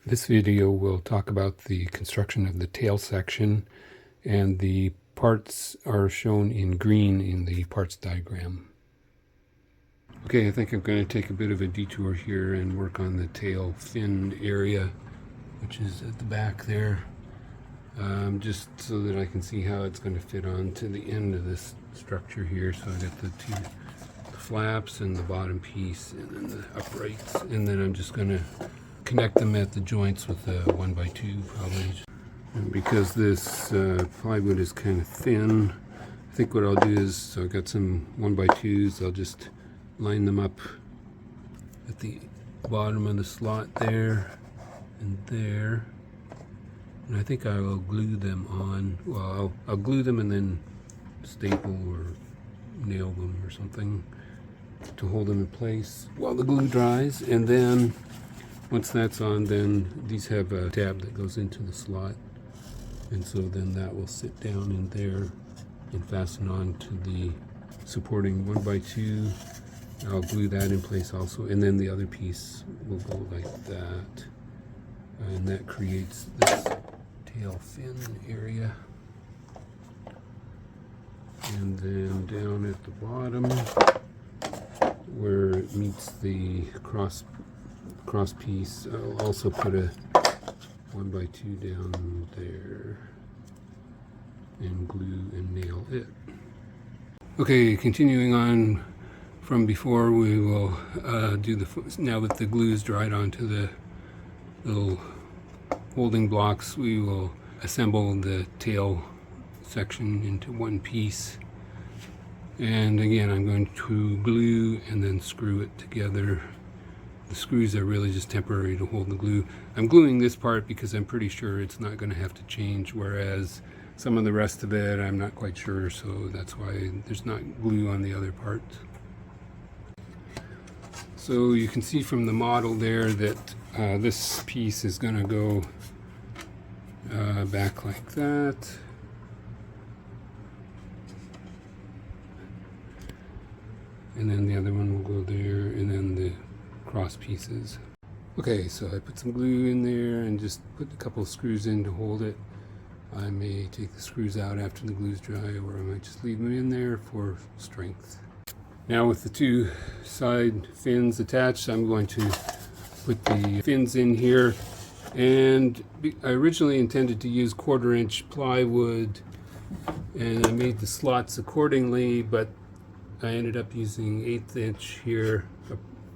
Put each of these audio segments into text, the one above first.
This video will talk about the construction of the tail section, and the parts are shown in green in the parts diagram. Okay, I think I'm going to take a bit of a detour here and work on the tail fin area, which is at the back there, just so that I can see how it's going to fit on to the end of this structure here. So I got the two flaps and the bottom piece and then the uprights, and then I'm just going to connect them at the joints with a 1x2 probably. And because this plywood is kind of thin, I think what I'll do is, so I've got some 1x2s, I'll just line them up at the bottom of the slot there and there, and I think I will glue them on. Well, I'll glue them and then staple or nail them or something to hold them in place while the glue dries. And then once that's on, then these have a tab that goes into the slot, and so then that will sit down in there and fasten on to the supporting 1x2. I'll glue that in place also, and then the other piece will go like that, and that creates this tail fin area. And then down at the bottom where it meets the cross piece, I'll also put a 1x2 down there and glue and nail it. Okay, continuing on from before, we will do now that the glue is dried onto the little holding blocks, we will assemble the tail section into one piece. And again, I'm going to glue and then screw it together. The screws are really just temporary to hold the glue. I'm gluing this part because I'm pretty sure it's not going to have to change, whereas some of the rest of it I'm not quite sure, so that's why there's not glue on the other part. So you can see from the model there that this piece is going to go back like that. And then the other one will go there, and then the cross pieces. Okay, so I put some glue in there and just put a couple of screws in to hold it. I may take the screws out after the glue's dry, or I might just leave them in there for strength. Now with the two side fins attached, I'm going to put the fins in here. And I originally intended to use 1/4-inch plywood, and I made the slots accordingly, but I ended up using 1/8 inch here,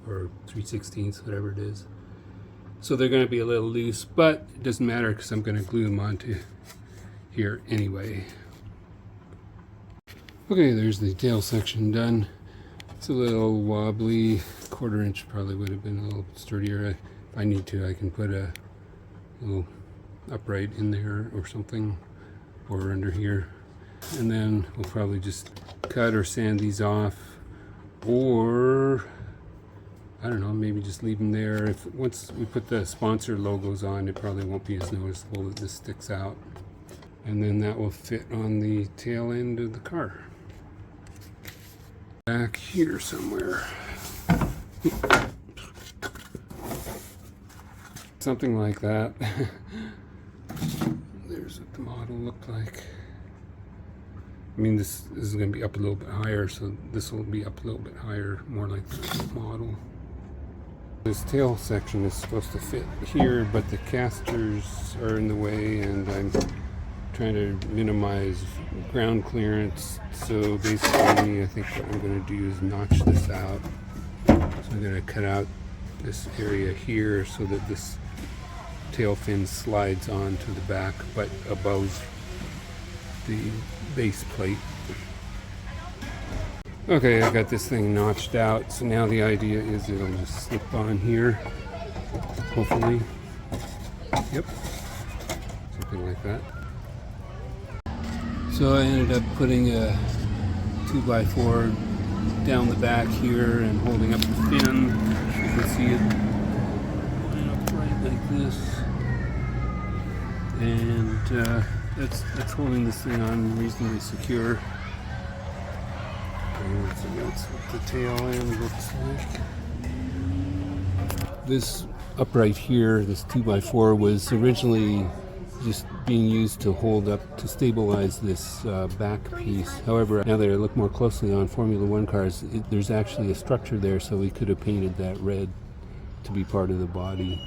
or 3/16, whatever it is. So they're going to be a little loose, but it doesn't matter because I'm going to glue them onto here anyway. Okay, there's the tail section done. It's a little wobbly. 1/4-inch probably would have been a little sturdier. If I need to, I can put a little upright in there or something, or under here. And then we'll probably just cut or sand these off, or I don't know, maybe just leave them there. Once we put the sponsor logos on, it probably won't be as noticeable that this sticks out. And then that will fit on the tail end of the car. Back here somewhere. Something like that. There's what the model looked like. I mean, this is going to be up a little bit higher, so this will be up a little bit higher, more like the model. This tail section is supposed to fit here, but the casters are in the way, and I'm trying to minimize ground clearance. So basically, I think what I'm going to do is notch this out. So I'm going to cut out this area here so that this tail fin slides onto the back, but above the base plate. Okay, I've got this thing notched out, so now the idea is it'll just slip on here, hopefully. Yep, something like that. So I ended up putting a 2x4 down the back here and holding up the fin. You can see it going up right like this, and that's holding this thing on reasonably secure. So that's what the tail end looks like. This upright here, this 2x4, was originally just being used to hold up, to stabilize this back piece. However, now that I look more closely on Formula One cars, there's actually a structure there, so we could have painted that red to be part of the body.